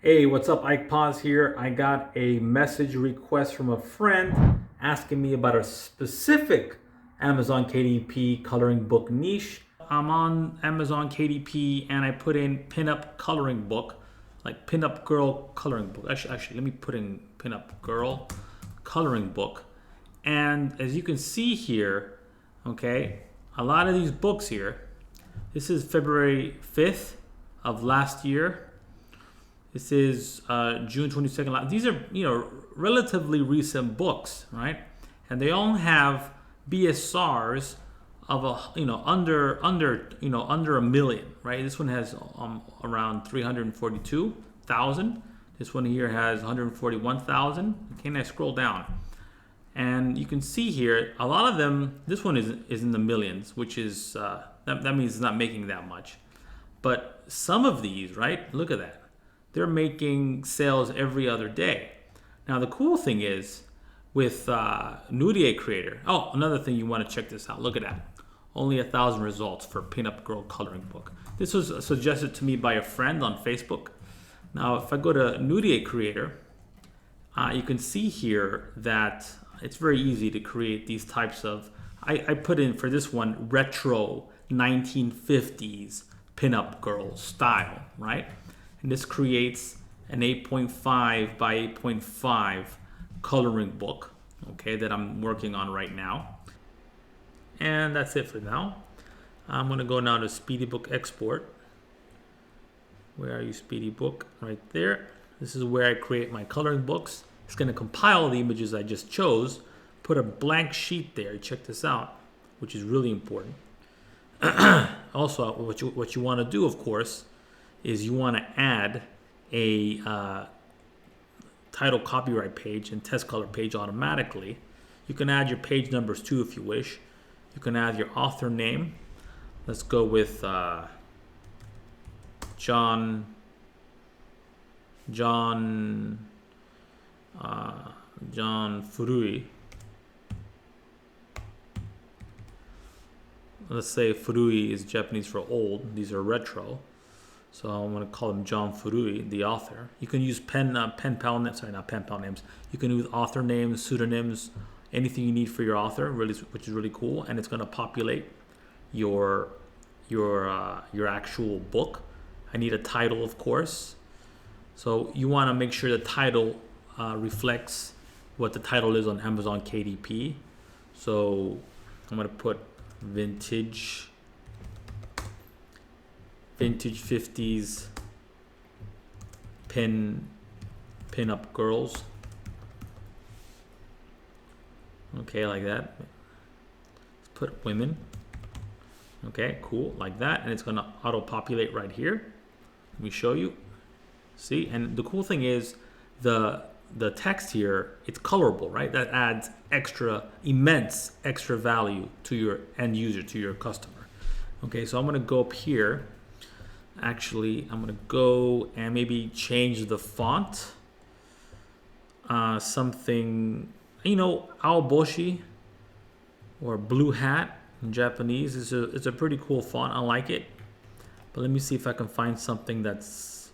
Hey, what's up? Ike Paz here. I got a message request from a friend asking me about a specific Amazon KDP coloring book niche. I'm on Amazon KDP and I put in pinup coloring book, like pinup girl coloring book. Actually, let me put in pinup girl coloring book. And as you can see here, okay, a lot of these books here, this is February 5th of last year. This is June 22nd. These are, relatively recent books, right? And they all have BSRs of under a million, right? This one has around 342,000. This one here has 141,000. Okay, and I scroll down, and you can see here a lot of them. This one is in the millions, which is that means it's not making that much. But some of these, right? Look at that. They're making sales every other day. Now, the cool thing is with Nurie Creator. Oh, another thing, you want to check this out. Look at that. Only 1,000 results for Pinup Girl Coloring Book. This was suggested to me by a friend on Facebook. Now, if I go to Nurie Creator, you can see here that it's very easy to create these types of. I put in for this one retro 1950s pinup girl style, right? And this creates an 8.5 by 8.5 coloring book, okay, that I'm working on right now. And that's it for now. I'm going to go now to Speedy Book Export. Where are you, Speedy Book? Right there. This is where I create my coloring books. It's going to compile the images I just chose, put a blank sheet there. Check this out, which is really important. Also, what you want to do, of course, is you want to add a title copyright page and test color page automatically. You can add your page numbers too if you wish. You can add your author name. Let's go with John Furui. Let's say Furui is Japanese for old. These are retro. So I'm going to call him John Furui, the author. You can use pen pal names. Sorry, not pen pal names. You can use author names, pseudonyms, anything you need for your author, really, which is really cool. And it's going to populate your actual book. I need a title, of course. So you want to make sure the title reflects what the title is on Amazon KDP. So I'm going to put vintage 50s pin-up girls. Okay, like that. Let's put women. Okay, cool, like that. And it's gonna auto-populate right here. Let me show you. See, and the cool thing is the text here, it's colorable, right? That adds immense extra value to your end user, to your customer. Okay, so I'm gonna go up here. Actually, I'm gonna go and maybe change the font. Something, Aoboshi or blue hat in Japanese. It's a pretty cool font. I like it. But let me see if I can find something that's.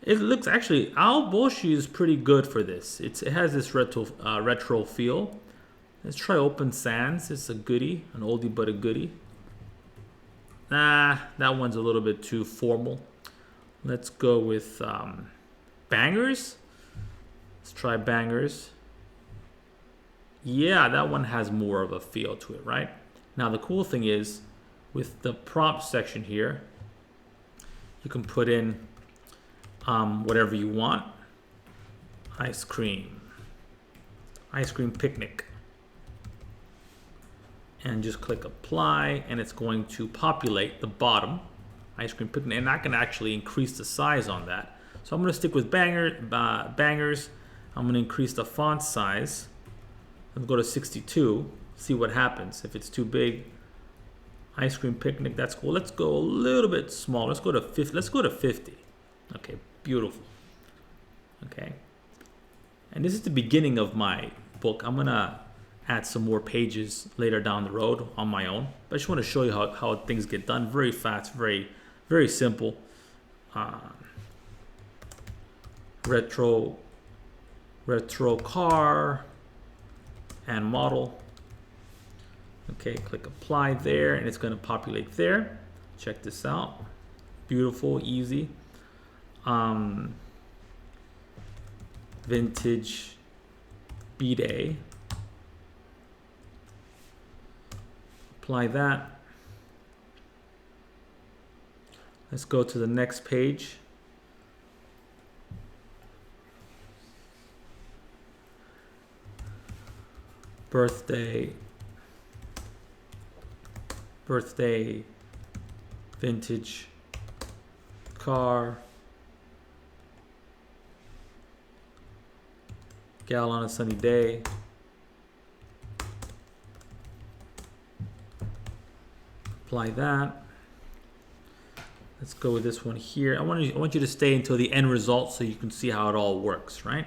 It looks actually Aoboshi is pretty good for this. It has this retro feel. Let's try Open Sans. It's a goodie, an oldie but a goodie. Nah, that one's a little bit too formal. Let's go with Bangers. Let's try Bangers. Yeah, that one has more of a feel to it, right? Now, the cool thing is, with the prompt section here, you can put in whatever you want. Ice cream picnic. And just click apply, and it's going to populate the bottom ice cream picnic, and I can actually increase the size on that. So I'm going to stick with bangers. I'm going to increase the font size. Let's go to 62. See what happens. If it's too big, ice cream picnic. That's cool. Let's go a little bit smaller. Let's go to 50. Let's go to 50. Okay, beautiful. Okay, and this is the beginning of my book. I'm gonna add some more pages later down the road on my own. But I just want to show you how things get done. Very fast, very, very simple. retro car and model. Okay, click apply there, and it's going to populate there. Check this out. Beautiful, easy. Vintage B-Day. Apply that. Let's go to the next page. Birthday vintage car, gal on a sunny day, apply that. Let's go with this one here. I want you to stay until the end result so you can see how it all works, right?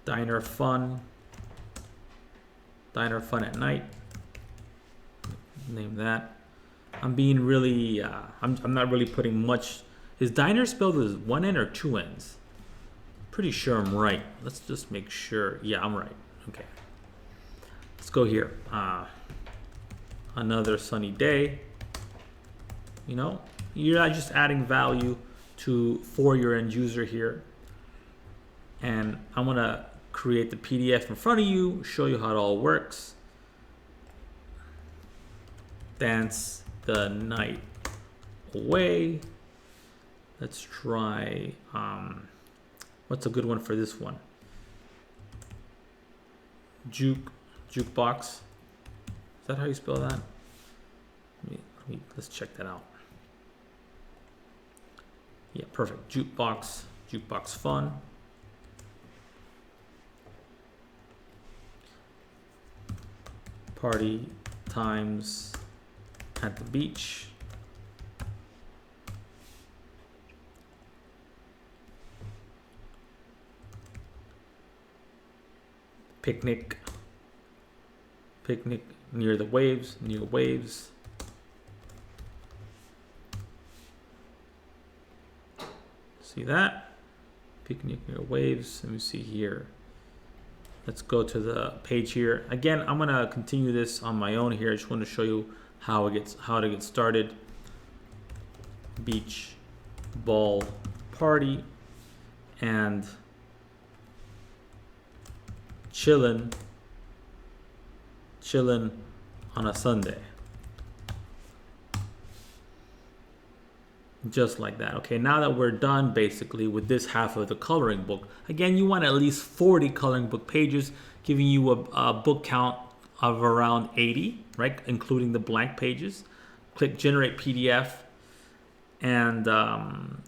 Diner fun at night. Name that. I'm being really, I'm not really putting much. Is diner spelled with one N or two N's? Pretty sure I'm right. Let's just make sure. Yeah, I'm right. Okay. Let's go here. Another sunny day. You know, you're not just adding value for your end user here. And I'm gonna create the PDF in front of you, show you how it all works. Dance the night away. Let's try, what's a good one for this one? Jukebox. Is that how you spell that? Let's check that out. Yeah, perfect. Jukebox fun. Party times at the beach. Picnic near the waves, See that? Picnic near waves. Let me see here. Let's go to the page here. Again, I'm gonna continue this on my own here. I just want to show you how to get started. Beach ball party and chillin' on a Sunday. Just like that. Okay, now that we're done basically with this half of the coloring book, again, you want at least 40 coloring book pages, giving you a book count of around 80, right? Including the blank pages. Click generate PDF. And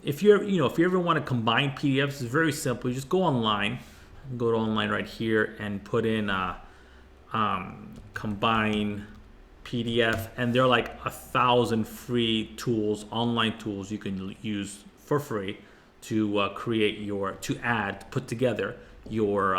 if you ever want to combine PDFs, it's very simple. You just go online, go to online right here and put in combine PDF, and there are like 1,000 free tools, online tools you can use for free to put together your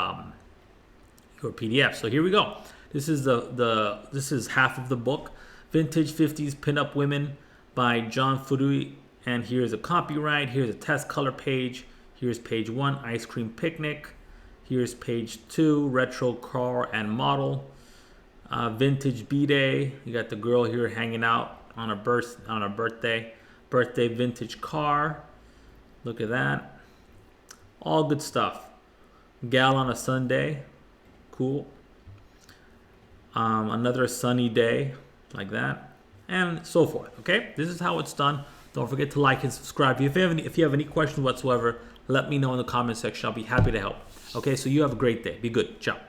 PDF. So here we go. This is this is half of the book, Vintage 50s Pinup Women by John Fudui, and here's a copyright. Here's a test color page. Here's page 1, ice cream picnic. Here's page 2, retro car and model. Vintage B-Day. You got the girl here hanging out on a birthday vintage car. Look at that. All good stuff. Gal on a Sunday. Cool. Another sunny day, like that, and so forth. Okay, this is how it's done. Don't forget to like and subscribe. If you have any questions whatsoever, let me know in the comment section. I'll be happy to help. Okay, so you have a great day. Be good. Ciao.